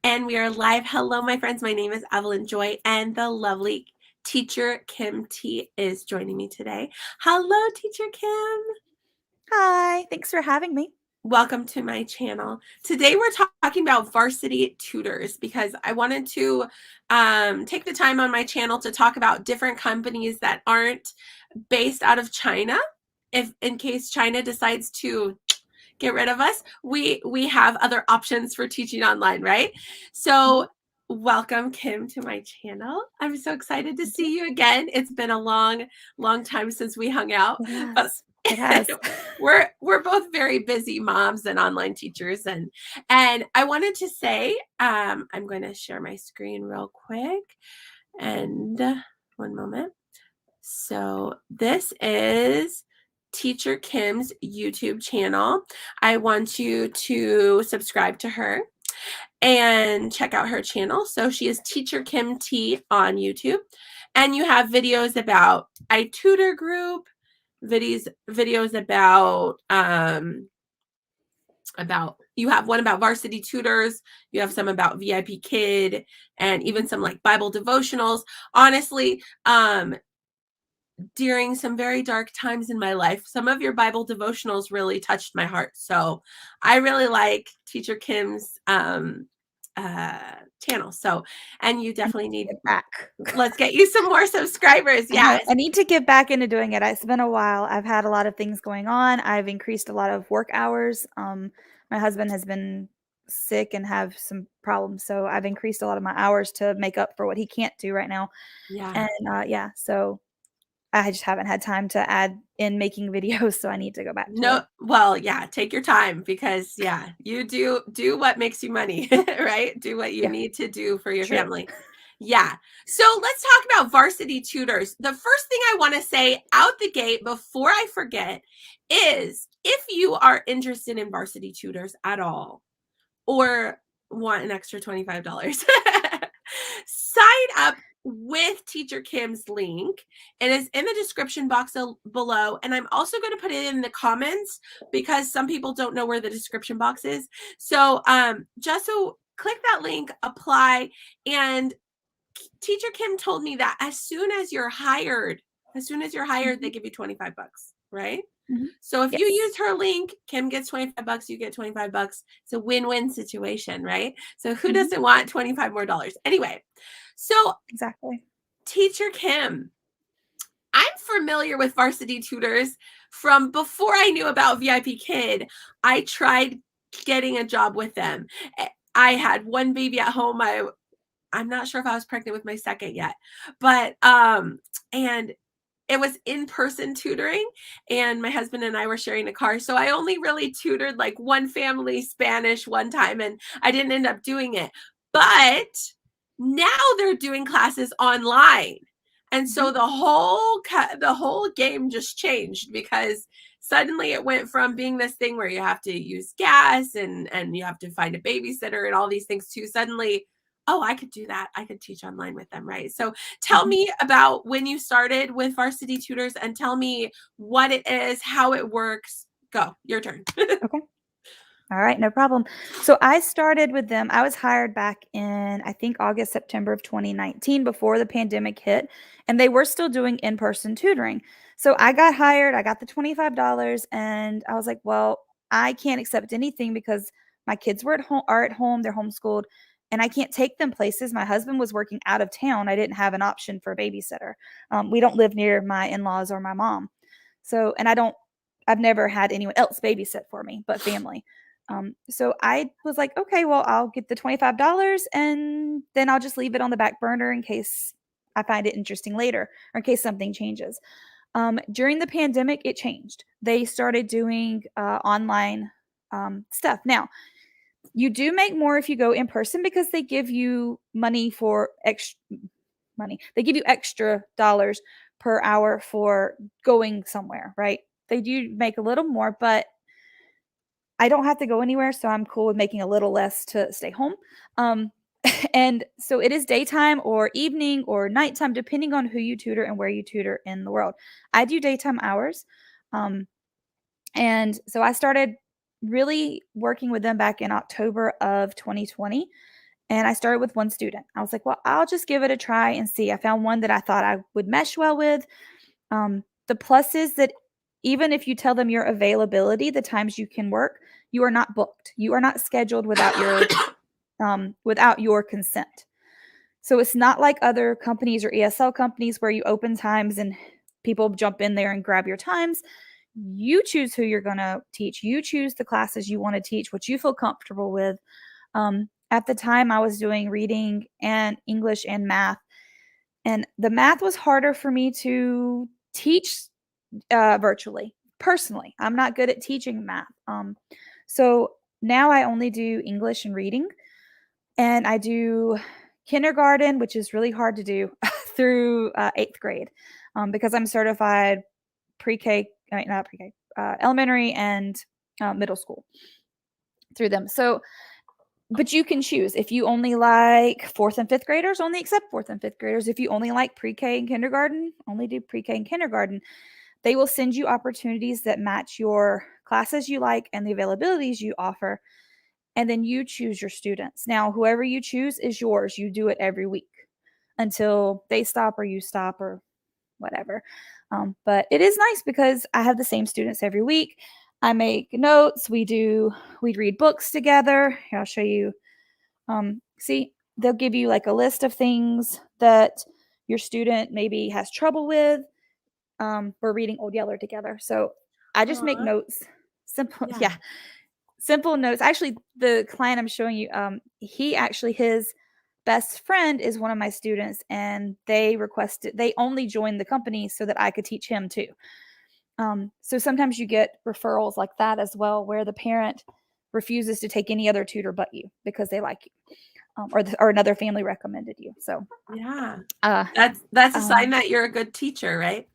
And we are live. Hello, my friends. My name is Evelyn Joy, and the lovely teacher Kim T is joining me today. Hello, teacher Kim. Hi, thanks for having me. Welcome to my channel. Today we're talking about Varsity Tutors because I wanted to take the time on my channel to talk about different companies that aren't based out of China. If in case China decides to get rid of us, we have other options for teaching online, right? So welcome, Kim, to my channel. I'm so excited to see you again. It's been a long time since we hung out, but It has. we're both very busy moms and online teachers, and I wanted to say I'm going to share my screen real quick, and one moment. So this is Teacher Kim's YouTube channel. I want you to subscribe to her and check out her channel. So she is Teacher Kim T on YouTube. And you have videos about iTutor group, videos about you have one about Varsity Tutors, you have some about VIP Kid, and even some like Bible devotionals. Honestly, during some very dark times in my life, some of your Bible devotionals really touched my heart. So I really like Teacher Kim's channel. So, and you definitely need back. Let's get you some more subscribers. Yes. I need to get back into doing it. It's been a while. I've had a lot of things going on. I've increased a lot of work hours. My husband has been sick and have some problems, so I've increased a lot of my hours to make up for what he can't do right now. Yeah. And so I just haven't had time to add in making videos, so I need to go back to No, it. well, yeah, take your time because yeah, you do what makes you money, right? Do what you Yeah, need to do for your true. family. Yeah. So let's talk about Varsity Tutors. The first thing I want to say out the gate before I forget is if you are interested in Varsity Tutors at all or want an extra $25, sign up with Teacher Kim's link. It is in the description box below. And I'm also going to put it in the comments because some people don't know where the description box is. So just so click that link, apply. And Teacher Kim told me that as soon as you're hired, they give you 25 bucks, right? So if you Yes. use her link, Kim gets 25 bucks, you get 25 bucks. It's a win-win situation, right? So who doesn't want 25 more dollars? Anyway, so Exactly. Teacher Kim, I'm familiar with Varsity Tutors from before I knew about VIP Kid. I tried getting a job with them. I had one baby at home. I'm not sure if I was pregnant with my second yet, but and it was in-person tutoring, and my husband and I were sharing a car. So I only really tutored like one family Spanish one time, and I didn't end up doing it. But now they're doing classes online. And so the whole game just changed because suddenly it went from being this thing where you have to use gas and you have to find a babysitter and all these things to suddenly, oh, I could do that. I could teach online with them, right? So tell me about when you started with Varsity Tutors and tell me what it is, how it works. Go, your turn. Okay. All right, no problem. So I started with them. I was hired back in, I think, August, September of 2019 before the pandemic hit, and they were still doing in person tutoring. So I got hired, I got the $25, and I was like, well, I can't accept anything because my kids are at home, they're homeschooled, and I can't take them places. My husband was working out of town. I didn't have an option for a babysitter. We don't live near my in laws or my mom. So, and I've never had anyone else babysit for me but family. So I was like, okay, well, I'll get the $25 and then I'll just leave it on the back burner in case I find it interesting later or in case something changes. During the pandemic, it changed. They started doing online stuff. Now, you do make more if you go in person because they give you money for extra money. They give you extra dollars per hour for going somewhere, right? They do make a little more, but I don't have to go anywhere, so I'm cool with making a little less to stay home. Um, and so it is daytime or evening or nighttime, depending on who you tutor and where you tutor in the world. I do daytime hours. Um, and so I started really working with them back in October of 2020. And I started with one student. I was like, well, I'll just give it a try and see. I found one that I thought I would mesh well with. The plus is that even if you tell them your availability, the times you can work, you are not booked. You are not scheduled without your consent. So it's not like other companies or ESL companies where you open times and people jump in there and grab your times. You choose who you're going to teach. You choose the classes you want to teach, what you feel comfortable with. At the time, I was doing reading and English and math, and the math was harder for me to teach virtually. Personally, I'm not good at teaching math. So now I only do English and reading, and I do kindergarten, which is really hard to do, through 8th grade, because I'm certified pre-K, not pre-K, elementary and middle school through them. So, but you can choose. If you only like 4th and 5th graders, only accept 4th and 5th graders. If you only like pre-K and kindergarten, only do pre-K and kindergarten. They will send you opportunities that match your classes you like and the availabilities you offer. And then you choose your students. Now, whoever you choose is yours. You do it every week until they stop or you stop or whatever. But it is nice because I have the same students every week. I make notes. We read books together. Here, I'll show you. See, they'll give you like a list of things that your student maybe has trouble with. We're reading Old Yeller together. So I just make notes. Simple, yeah. Simple notes. Actually, the client I'm showing you, his best friend is one of my students, and they only joined the company so that I could teach him too. So sometimes you get referrals like that as well, where the parent refuses to take any other tutor but you because they like you, or another family recommended you. So yeah, that's a sign that you're a good teacher, right?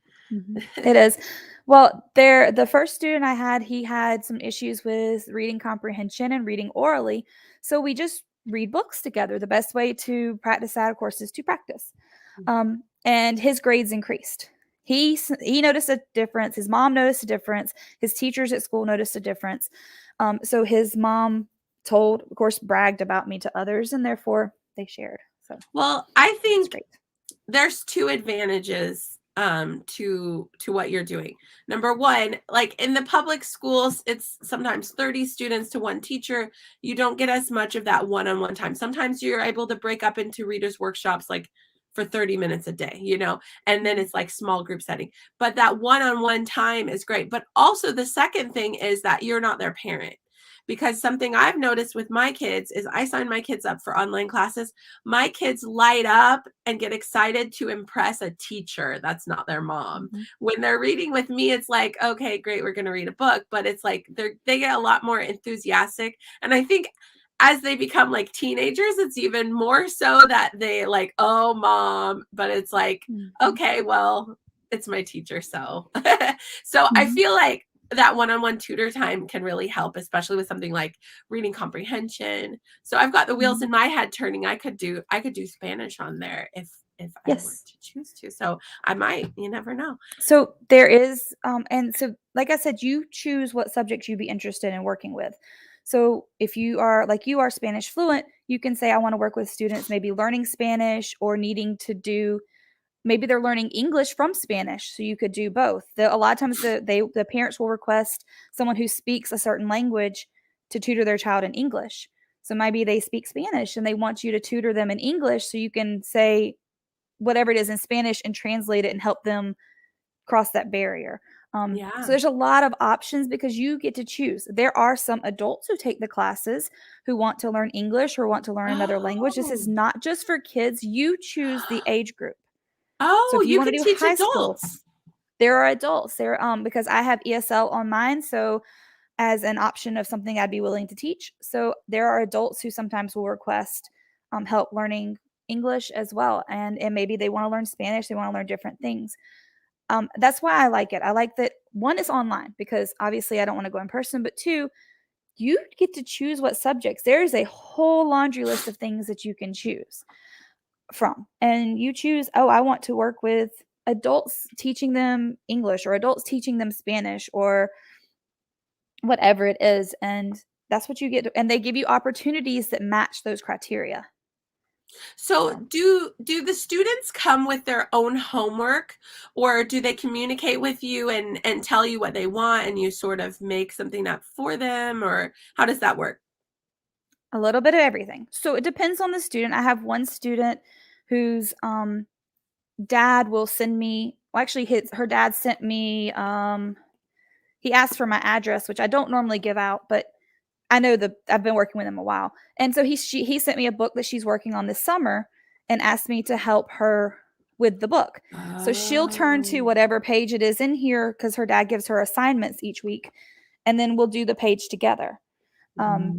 It is. Well, the first student I had, he had some issues with reading comprehension and reading orally. So we just read books together. The best way to practice that, of course, is to practice. And his grades increased. He noticed a difference. His mom noticed a difference. His teachers at school noticed a difference. So his mom of course, bragged about me to others, and therefore they shared. So, well, I think there's two advantages to what you're doing. Number one, like in the public schools, it's sometimes 30 students to one teacher. You don't get as much of that one-on-one time. Sometimes you're able to break up into readers workshops like for 30 minutes a day, and then it's like small group setting. But that one-on-one time is great. But also the second thing is that you're not their parent. Because something I've noticed with my kids is I sign my kids up for online classes. My kids light up and get excited to impress a teacher that's not their mom. When they're reading with me, it's like, okay, great, we're going to read a book. But it's like they get a lot more enthusiastic. And I think as they become like teenagers, it's even more so that they like, oh, mom. But it's like, okay, well, it's my teacher. So I feel like that one-on-one tutor time can really help, especially with something like reading comprehension. So I've got the wheels in my head turning. I could do Spanish on there if I were to choose to. So I might, you never know. So there is, and so like I said, you choose what subjects you'd be interested in working with. So if you are Spanish fluent, you can say, I want to work with students maybe learning Spanish or needing to do, maybe they're learning English from Spanish. So you could do both. A lot of times the parents will request someone who speaks a certain language to tutor their child in English. So maybe they speak Spanish and they want you to tutor them in English so you can say whatever it is in Spanish and translate it and help them cross that barrier. So there's a lot of options because you get to choose. There are some adults who take the classes who want to learn English or want to learn another language. This is not just for kids. You choose the age group. So if you want to do high school, there are adults there, because I have ESL on mine. So as an option of something I'd be willing to teach. So there are adults who sometimes will request help learning English as well. And maybe they want to learn Spanish. They want to learn different things. That's why I like it. I like that one is online because obviously I don't want to go in person, but two, you get to choose what subjects. There is a whole laundry list of things that you can choose from. And you choose, oh, I want to work with adults teaching them English or adults teaching them Spanish or whatever it is. And that's what you get. And they give you opportunities that match those criteria. So So do the students come with their own homework, or do they communicate with you and tell you what they want and you sort of make something up for them, or how does that work? a little bit of everything. So it depends on the student. I have one student whose dad will send me, well, actually her dad sent me he asked for my address, which I don't normally give out, but I know I've been working with him a while. And so he sent me a book that she's working on this summer and asked me to help her with the book. So she'll turn to Oh. whatever page it is in here because her dad gives her assignments each week, and then we'll do the page together. Um,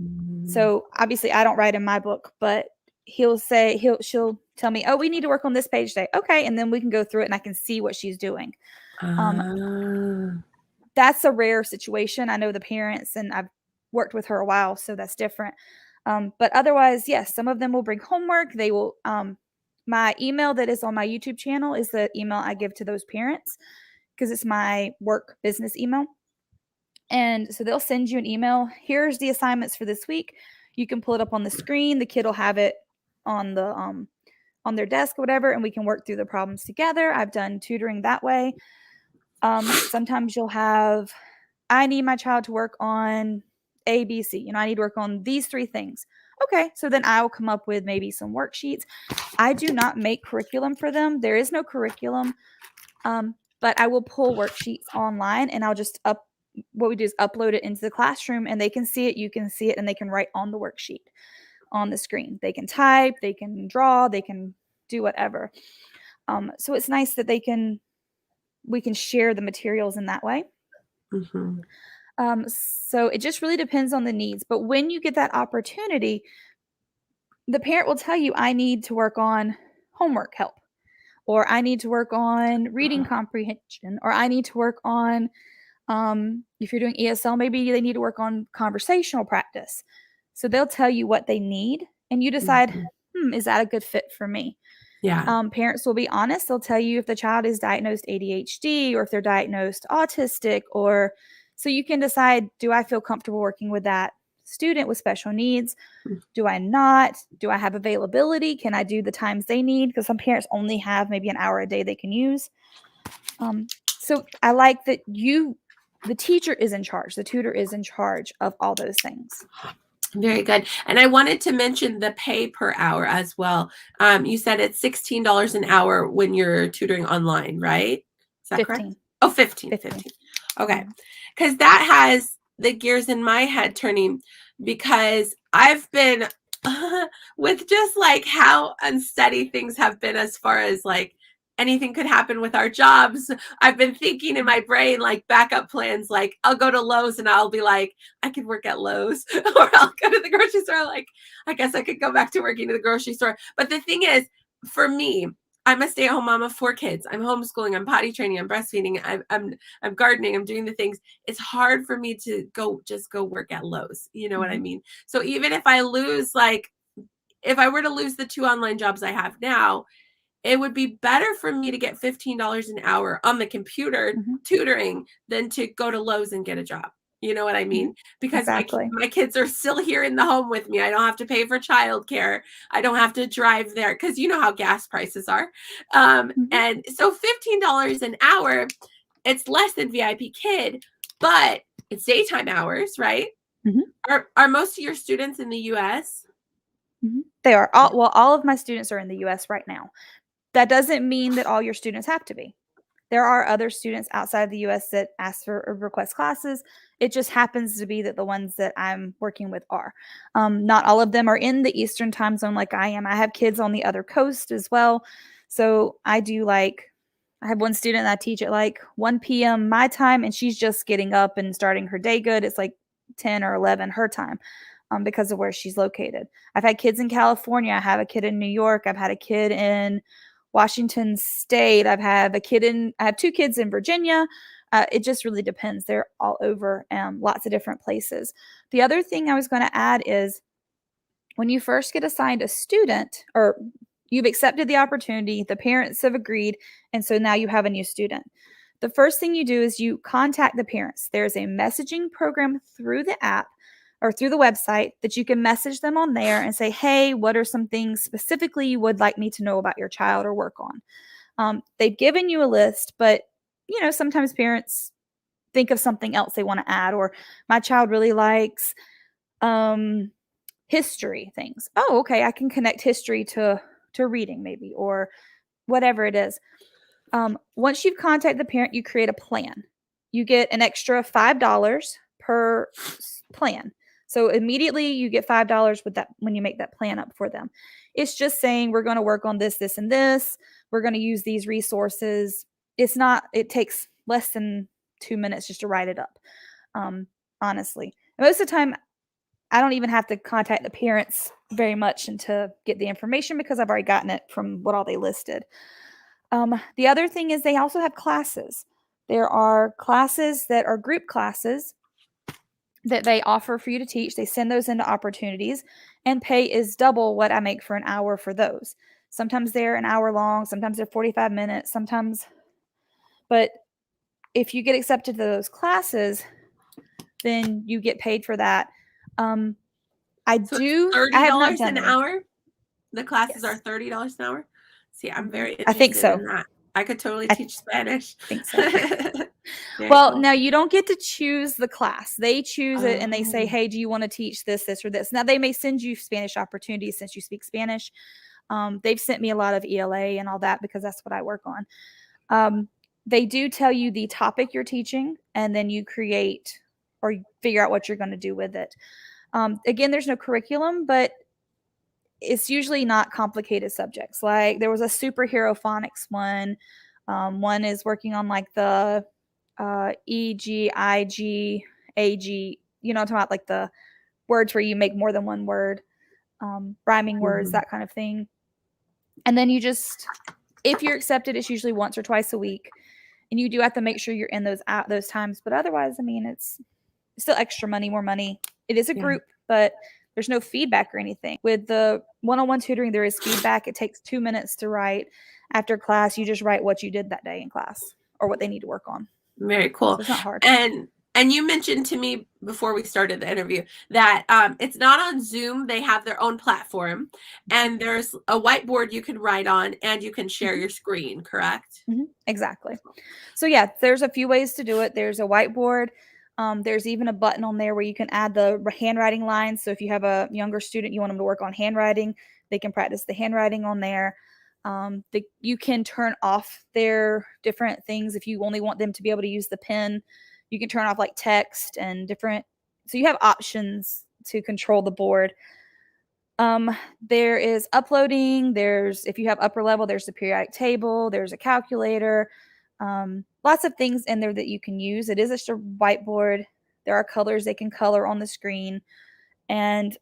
Mm. so obviously I don't write in my book, but she'll tell me, "Oh, we need to work on this page today." Okay, and then we can go through it and I can see what she's doing. Um, Ah. that's a rare situation. I know the parents and I've worked with her a while, so that's different. But otherwise, yes, some of them will bring homework. They will my email that is on my YouTube channel is the email I give to those parents because it's my work business email. And so they'll send you an email. Here's the assignments for this week. You can pull it up on the screen. The kid will have it on the on their desk or whatever, and we can work through the problems together. I've done tutoring that way. Sometimes you'll have, I need my child to work on A, B, C. I need to work on these three things. Okay, so then I will come up with maybe some worksheets. I do not make curriculum for them. There is no curriculum, but I will pull worksheets online and I'll just what we do is upload it into the classroom and they can see it, you can see it, and they can write on the worksheet on the screen. They can type, they can draw, they can do whatever. So it's nice that we can share the materials in that way. Mhm. So it just really depends on the needs. But when you get that opportunity, the parent will tell you, I need to work on homework help, or I need to work on reading comprehension, or I need to work on, if you're doing ESL, maybe they need to work on conversational practice. So they'll tell you what they need, and you decide, Mhm. is that a good fit for me? Yeah. Parents will be honest. They'll tell you if the child is diagnosed ADHD or if they're diagnosed autistic, or so you can decide, do I feel comfortable working with that student with special needs? Do I not? Do I have availability? Can I do the times they need? Because some parents only have maybe an hour a day they can use. So I like that the teacher is in charge, the tutor is in charge of all those things. Very good. And I wanted to mention the pay per hour as well. You said it's $16 an hour when you're tutoring online, right? Is that correct? 15. Oh, 15, 15. 15. Okay. Mhm. Because that has the gears in my head turning because I've been with just like how unsteady things have been as far as like anything could happen with our jobs. I've been thinking in my brain like backup plans, like I'll go to Lowe's and I'll be like, I could work at Lowe's, or I'll go to the grocery store. Like, I guess I could go back to working at the grocery store. But the thing is, for me, I'm a stay-at-home mom of 4 kids. I'm homeschooling. I'm potty training. I'm breastfeeding. I'm gardening. I'm doing the things. It's hard for me to go work at Lowe's. You know what I Mhm. mean? So even if I lose, like, if I were to lose the 2 online jobs I have now, it would be better for me to get $15 an hour on the computer Mhm. tutoring than to go to Lowe's and get a job. You know what I Mhm. mean? Because Exactly. my kids are still here in the home with me. I don't have to pay for childcare. I don't have to drive there because you know how gas prices are. Mhm. And so $15 an hour, it's less than VIP Kid, but it's daytime hours, right? Mhm. Are most of your students in the US? Mhm. They are all of my students are in the US right now. That doesn't mean that all your students have to be. There are other students outside the US that ask for or request classes. It just happens to be that the ones that I'm working with are. Not all of them are in the Eastern time zone like I am. I have kids on the other coast as well. So I have one student that I teach at like 1 p.m. my time, and she's just getting up and starting her day good. It's like 10 or 11 her time, because of where she's located. I've had kids in California. I have a kid in New York. I've had a kid in Washington State. I have two kids in Virginia. It just really depends. They're all over, lots of different places. The other thing I was going to add is when you first get assigned a student, or you've accepted the opportunity, the parents have agreed, and so now you have a new student. The first thing you do is you contact the parents. There's a messaging program through the app or through the website that you can message them on there and say, hey, what are some things specifically you would like me to know about your child or work on? They've given you a list, but sometimes parents think of something else they want to add, or my child really likes history things. Oh, okay, I can connect history to reading maybe, or whatever it is. Once you've contacted the parent, you create a plan. You get an extra $5 per plan. So immediately you get $5 with that when you make that plan up for them. It's just saying we're going to work on this, this, and this. We're going to use these resources. It takes less than 2 minutes just to write it up. Honestly, most of the time, I don't even have to contact the parents very much and to get the information because I've already gotten it from what all they listed. The other thing is they also have classes. There are classes that are group classes that they offer for you to teach. They send those into opportunities, and pay is double what I make for an hour for those. Sometimes they're an hour long, sometimes they're 45 minutes, but if you get accepted to those classes, then you get paid for that. So it's I have not $30 done an any. hour? The classes are Yes. $30 an hour? See, I'm very I think interested so. in that. I could totally I teach Spanish. think so. Very Well, cool. now you don't get to choose the class. They choose it and they say, Oh. hey, do you want to teach this, this, or this? Now they may send you Spanish opportunities since you speak Spanish. They've sent me a lot of ELA and all that because that's what I work on. They do tell you the topic you're teaching, and then you create or figure out what you're going to do with it. Again, there's no curriculum, but it's usually not complicated subjects. Like there was a superhero phonics one. One is working on like the E, G, I, G, A, G, I'm talking about like the words where you make more than one word, rhyming words, that kind of thing. And then if you're accepted, it's usually once or twice a week. And you do have to make sure you're in those times. But otherwise, I mean, it's still extra money, more money. It is a group, but there's no feedback or anything. With the one-on-one tutoring, there is feedback. It takes 2 minutes to write. After class, you just write what you did that day in class or what they need to work on. Very cool. So it's not hard. And you mentioned to me before we started the interview that it's not on Zoom. They have their own platform, and there's a whiteboard you can write on, and you can share your screen, correct? Exactly. So yeah, there's a few ways to do it. There's a whiteboard. There's even a button on there where you can add the handwriting lines. So if you have a younger student, you want them to work on handwriting, they can practice the handwriting on there. You can turn off their different things if you only want them to be able to use the pen. You can turn off like text and different. So you have options to control the board. There is uploading. If you have upper level, there's a periodic table. There's a calculator. Lots of things in there that you can use. It is just a whiteboard. There are colors they can color on the screen, and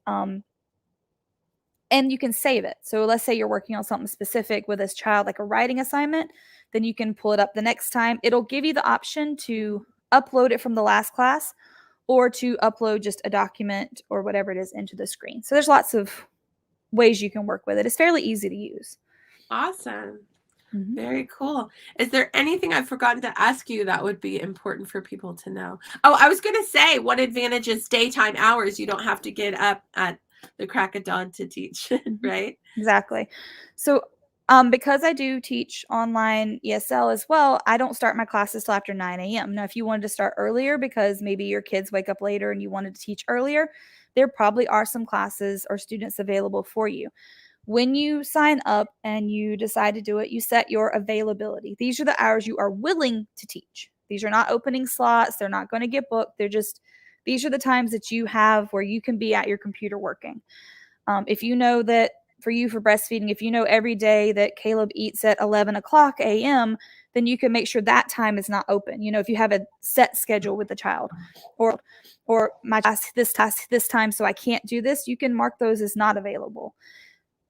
you can save it. So let's say you're working on something specific with this child, like a writing assignment, then you can pull it up the next time. It'll give you the option to upload it from the last class or to upload just a document or whatever it is into the screen. So there's lots of ways you can work with it. It's fairly easy to use. Awesome. Very cool. Is there anything I've forgotten to ask you that would be important for people to know? Oh, I was going to say, one advantage is daytime hours. You don't have to get up at the crack of dawn to teach, right? Exactly. So because I do teach online ESL as well, I don't start my classes till after 9 a.m. Now, if you wanted to start earlier because maybe your kids wake up later and you wanted to teach earlier, there probably are some classes or students available for you. When you sign up and you decide to do it, you set your availability. These are the hours you are willing to teach. These are not opening slots. They're not going to get booked. These are the times that you have where you can be at your computer working. If you know that for breastfeeding, if you know every day that Caleb eats at 11 o'clock a.m., then you can make sure that time is not open. If you have a set schedule with the child or my task, this time, so I can't do this, you can mark those as not available.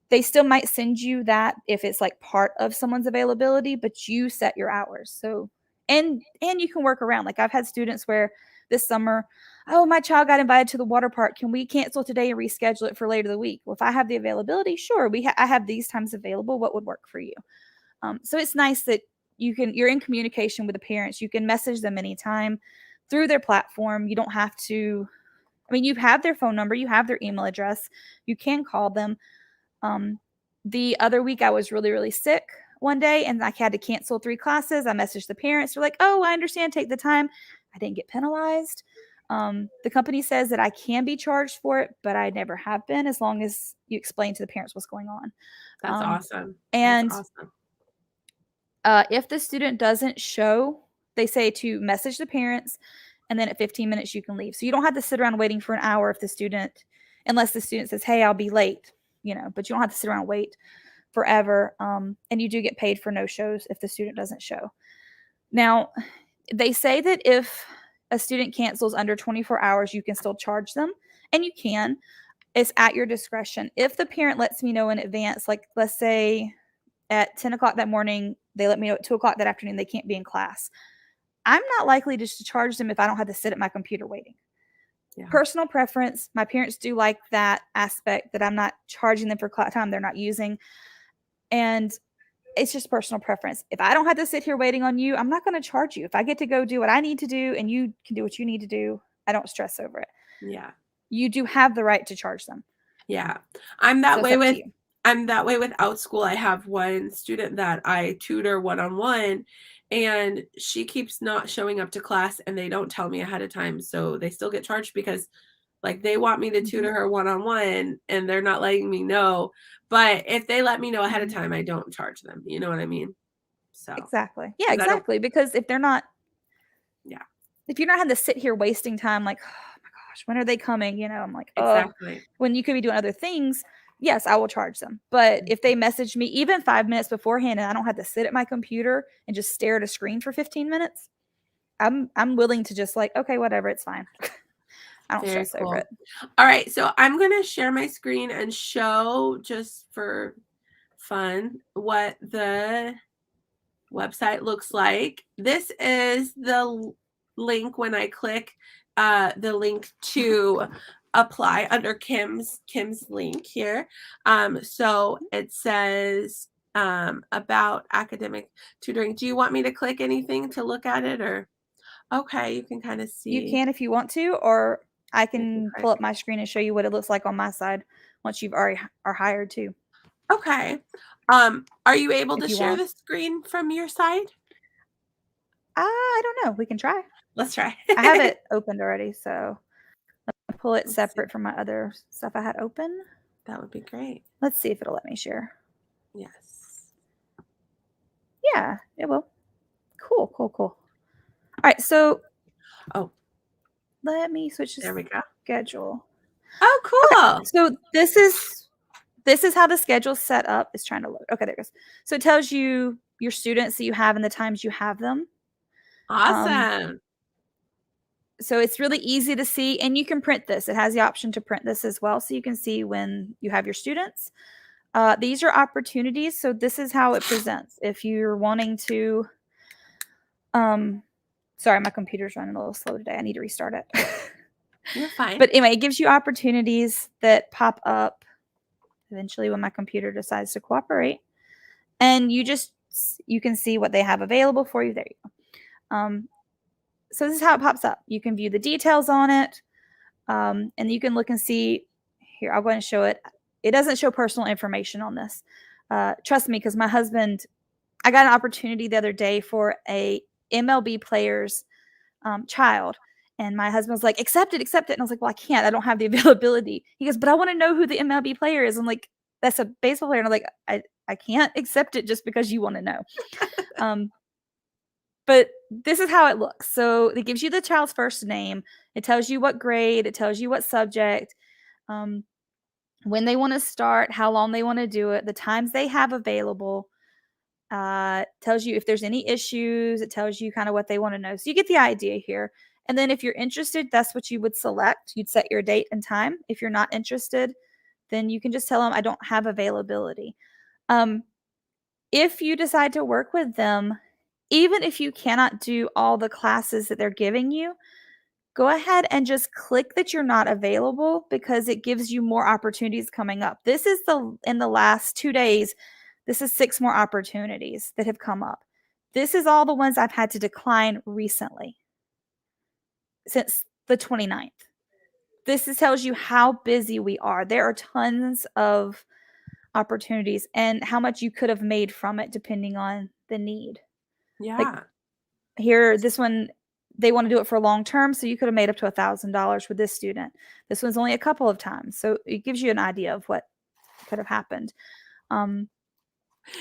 They still might send you that if it's like part of someone's availability, but you set your hours. So, and you can work around. Like I've had students where this summer, oh, my child got invited to the water park. Can we cancel today and reschedule it for later the week? Well, if I have the availability, sure. I have these times available. What would work for you? So it's nice that you're in communication with the parents. You can message them anytime through their platform. You don't have to I mean, you have their phone number, you have their email address, you can call them. The other week I was really, really sick one day and I had to cancel 3 classes. I messaged the parents. They're like, oh, I understand. Take the time. I didn't get penalized. The company says that I can be charged for it, but I never have been as long as you explain to the parents what's going on. That's awesome. That's And awesome. if the student doesn't show, they say to message the parents, and then at 15 minutes you can leave. So you don't have to sit around waiting for an hour if the student, unless the student says, hey, I'll be late, but you don't have to sit around and wait forever. And you do get paid for no shows if the student doesn't show. Now, they say that if a student cancels under 24 hours, you can still charge them, and you can. It's at your discretion. If the parent lets me know in advance, like let's say at 10 o'clock that morning, they let me know at 2 o'clock that afternoon they can't be in class, I'm not likely just to charge them if I don't have to sit at my computer waiting. Yeah. Personal preference. My parents do like that aspect that I'm not charging them for time they're not using. And it's just personal preference. If I don't have to sit here waiting on you, I'm not going to charge you. If I get to go do what I need to do and you can do what you need to do, I don't stress over it. Yeah. You do have the right to charge them. Yeah. I'm that way with Outschool. I have one student that I tutor one-on-one, and she keeps not showing up to class and they don't tell me ahead of time. So they still get charged because like they want me to tutor her one-on-one and they're not letting me know. But if they let me know ahead of time, I don't charge them. You know what I mean? So exactly. Yeah, exactly. Because if they're not, if you're not having to sit here wasting time, like, oh my gosh, when are they coming? I'm like, oh, exactly. When you could be doing other things, yes, I will charge them. But if they message me even 5 minutes beforehand and I don't have to sit at my computer and just stare at a screen for 15 minutes, I'm willing to just like, okay, whatever, it's fine. I don't stress over it. All right, so I'm going to share my screen and show, just for fun, what the website looks like. This is the link when I click the link to apply under Kim's link here. So it says about academic tutoring. Do you want me to click anything to look at it, or? Okay, you can kind of see. You can if you want to, or I can pull up my screen and show you what it looks like on my side once you've already are hired too. Okay. Are you able to share the screen from your side? I don't know. We can try. Let's try. I have it opened already, so I'll pull it separate from my other stuff I had open. That would be great. Let's see if it'll let me share. Yes. Yeah, it will. Cool. All right, so let me switch there we go. Schedule. Oh, cool. Okay, so this is how the schedule's set up. It's trying to load. Okay, there it goes. So it tells you your students that you have and the times you have them. Awesome. So it's really easy to see, and you can print this. It has the option to print this as well, so you can see when you have your students. These are opportunities, so this is how it presents. If you're wanting to, sorry, my computer's running a little slow today. I need to restart it. You're fine. But anyway, it gives you opportunities that pop up eventually when my computer decides to cooperate. And you can see what they have available for you. There you go. So this is how it pops up. You can view the details on it. And you can look and see. Here, I'll go ahead and show it. It doesn't show personal information on this. Trust me, because my husband, I got an opportunity the other day for a MLB player's child. And my husband was like, accept it. And I was like, well, I can't. I don't have the availability. He goes, but I want to know who the MLB player is. I'm like, that's a baseball player. And I'm like, I can't accept it just because you want to know. But this is how it looks. So it gives you the child's first name. It tells you what grade. It tells you what subject, when they want to start, how long they want to do it, the times they have available. Tells you if there's any issues. It tells you kind of what they want to know. So you get the idea here. And then if you're interested, that's what you would select. You'd set your date and time. If you're not interested, then you can just tell them, I don't have availability. If you decide to work with them, even if you cannot do all the classes that they're giving you, go ahead and just click that you're not available, because it gives you more opportunities coming up. This is in the last 2 days, this is 6 more opportunities that have come up. This is all the ones I've had to decline recently, since the 29th. this tells you how busy we are. There are tons of opportunities and how much you could have made from it depending on the need. Like Yeah. here, this one, they want to do it for long term, so you could have made up to $1,000 with this student. This one's only a couple of times, so it gives you an idea of what could have happened. It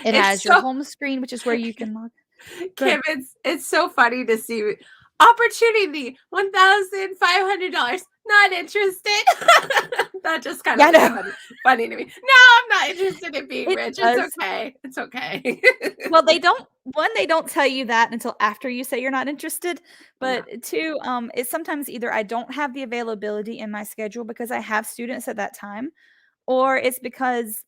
It's has your so home screen, which is where you can log. Good. Kim, it's so funny to see opportunity $1,500. Not interested. That just kind Yeah, I of was know. funny to me. No, I'm not interested in being It rich. It's does. okay. It's okay. Well, they don't tell you that until after you say you're not interested. Yeah. But two, it's sometimes either I don't have the availability in my schedule because I have students at that time, or it's because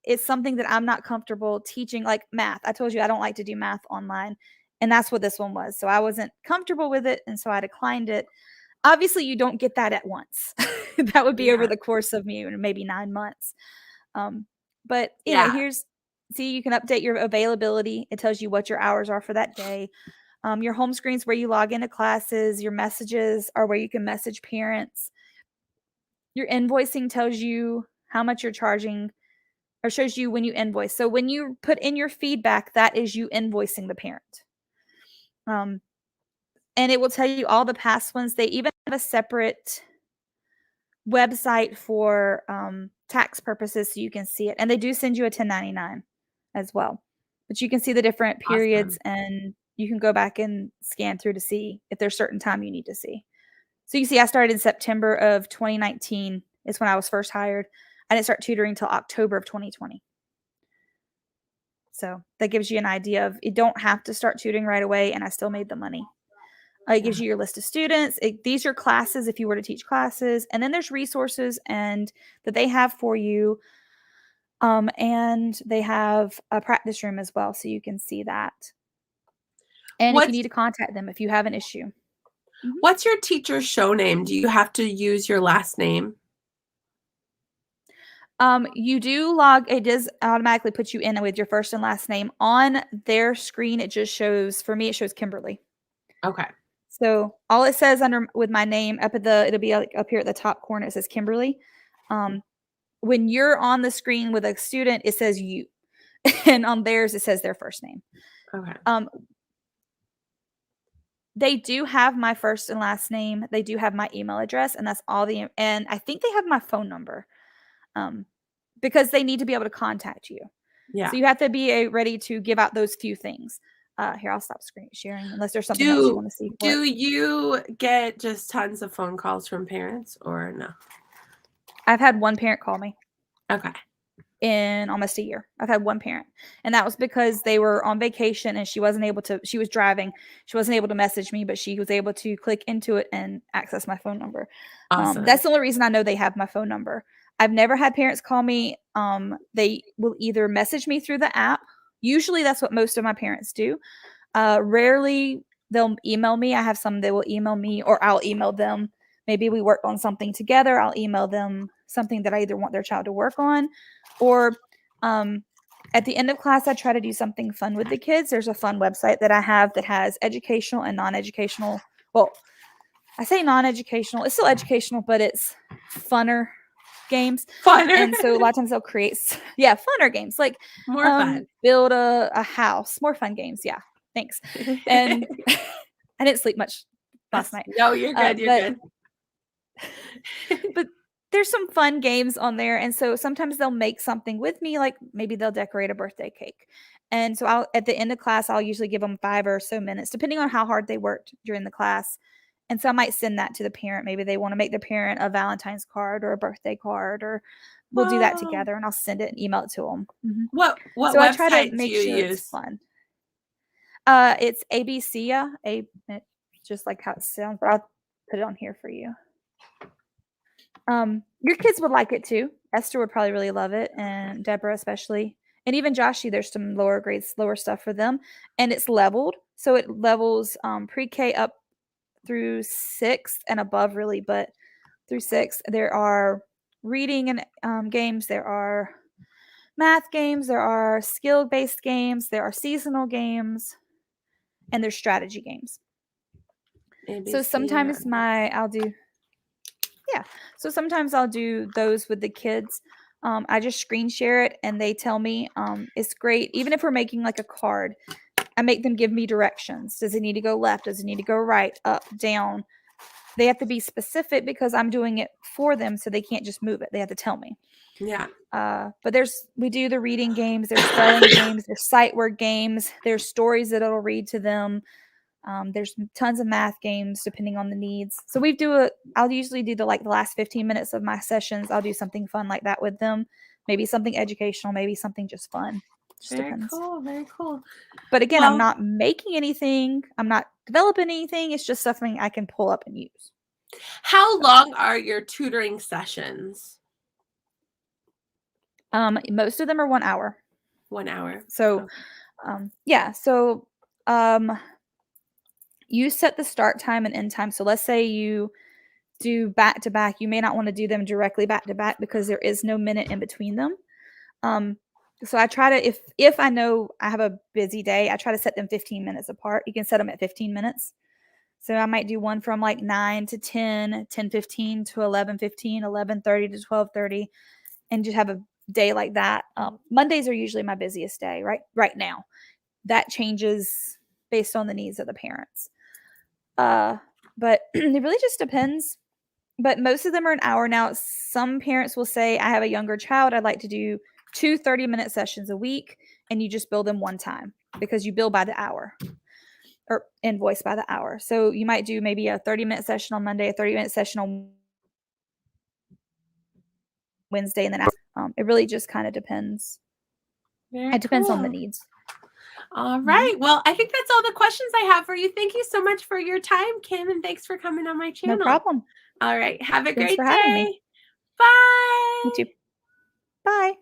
it's something that I'm not comfortable teaching, like math. I told you I don't like to do math online, and that's what this one was. So I wasn't comfortable with it, and so I declined it. Obviously, you don't get that at once. That would be over Yeah. the course of maybe 9 months. Um, but Yeah. see, you can update your availability. It tells you what your hours are for that day. Your home screen's where you log into classes. Your messages are where you can message parents. Your invoicing tells you how much you're charging or shows you when you invoice. So when you put in your feedback, that is you invoicing the parent. And it will tell you all the past ones. They even have a separate website for tax purposes so you can see it. And they do send you a 1099 as well. But you can see the different periods Awesome. and you can go back and scan through to see if there's certain time you need to see. So you see, I started in September of 2019 is when I was first hired. I didn't start tutoring until October of 2020. So that gives you an idea of you don't have to start tutoring right away, and I still made the money. It gives Yeah. you your list of students. These are classes if you were to teach classes, and then there's resources and that they have for you. And they have a practice room as well, so you can see that. And if you What's need to contact them if you have an issue. Mhm. what's your teacher's show name? Do you have to use your last name? You do log. It does automatically put you in with your first and last name on their screen. It just shows for me. It shows Kimberly. Okay. So all it says under with my name it'll be like up here at the top corner. It says Kimberly. When you're on the screen with a student, it says you, and on theirs it says their first name. Okay. They do have my first and last name. They do have my email address, and that's all and I think they have my phone number, because they need to be able to contact you. Yeah. So you have to be ready to give out those few things. Here, I'll stop screen sharing unless there's something else you Do want to see for do it. you get just tons of phone calls from parents or no? I've had one parent call me Okay. in almost a year. I've had one parent, and that was because they were on vacation and she was driving. She wasn't able to message me, but she was able to click into it and access my phone number. Awesome. That's the only reason I know they have my phone number. I've never had parents call me. They will either message me through the app. Usually that's what most of my parents do. Rarely they'll email me. I have some they will email me or I'll email them. Maybe we work on something together. I'll email them something that I either want their child to work on, or at the end of class, I try to do something fun with the kids. There's a fun website that I have that has educational and non-educational. Well, I say non-educational. It's still educational, but it's funner games. Funner. And so a lot of times they'll create, yeah, funner games like More fun. build a house, more fun games. Yeah, thanks. And I didn't sleep much last night. No, you're good. You're but good. but there's some fun games on there, and so sometimes they'll make something with me, like maybe they'll decorate a birthday cake. And so I'll at the end of class I'll usually give them 5 or so minutes depending on how hard they worked during the class. And so I might send that to the parent. Maybe they want to make the parent a Valentine's card or a birthday card, or we'll do that Whoa. together, and I'll send it and email it to them. What So I try to website do make you sure it's use? fun. It's ABC, just like how it sounds, but I'll put it on here for you. Your kids would like it too. Esther would probably really love it, and Deborah especially, and even Joshy. There's some lower grades, lower stuff for them, and it's leveled, so it levels pre-K up through 6th and above, really. But through 6th, there are reading and games. There are math games. There are skill-based games. There are seasonal games, and there's strategy games. So ABC. sometimes I'll do. Yeah. So sometimes I'll do those with the kids. I just screen share it and they tell me. It's great. Even if we're making like a card, I make them give me directions. Does it need to go left? Does it need to go right, up, down? They have to be specific because I'm doing it for them, so they can't just move it. They have to tell me. Yeah. But we do the reading games, there's spelling games, there's sight word games, there's stories that it'll read to them. There's tons of math games depending on the needs. So I'll usually do the last 15 minutes of my sessions. I'll do something fun like that with them. Maybe something educational, maybe something just fun. Just Very depends. cool. Very cool. But again, I'm Well, not making anything. I'm not developing anything. It's just something I can pull up and use. how So, long are your tutoring sessions? most of them are 1 hour. 1 hour. So, Okay. yeah. So, um, you set the start time and end time. So let's say you do back to back. You may not want to do them directly back to back because there is no minute in between them. Um, so I try to, if I know I have a busy day, I try to set them 15 minutes apart. You can set them at 15 minutes. So I might do one from like 9 to 10, 10:15 to 11:15, 11:30 to 12:30, and just have a day like that. Mondays are usually my busiest day, right now. That changes based on the needs of the parents. But it really just depends. But most of them are an hour. Now, some parents will say, I have a younger child. I'd like to do 2 30-minute sessions a week, and you just bill them one time because you bill by the hour or invoice by the hour. So you might do maybe a 30-minute session on Monday, a 30-minute session on Wednesday, and then it really just kind of depends. Very It depends on the cool. needs. All Mhm. right. Well, I think that's all the questions I have for you. Thank you so much for your time, Kim, and thanks for coming on my No channel. problem. All right. Have a Thanks for great having me. day. You Bye. too. Bye.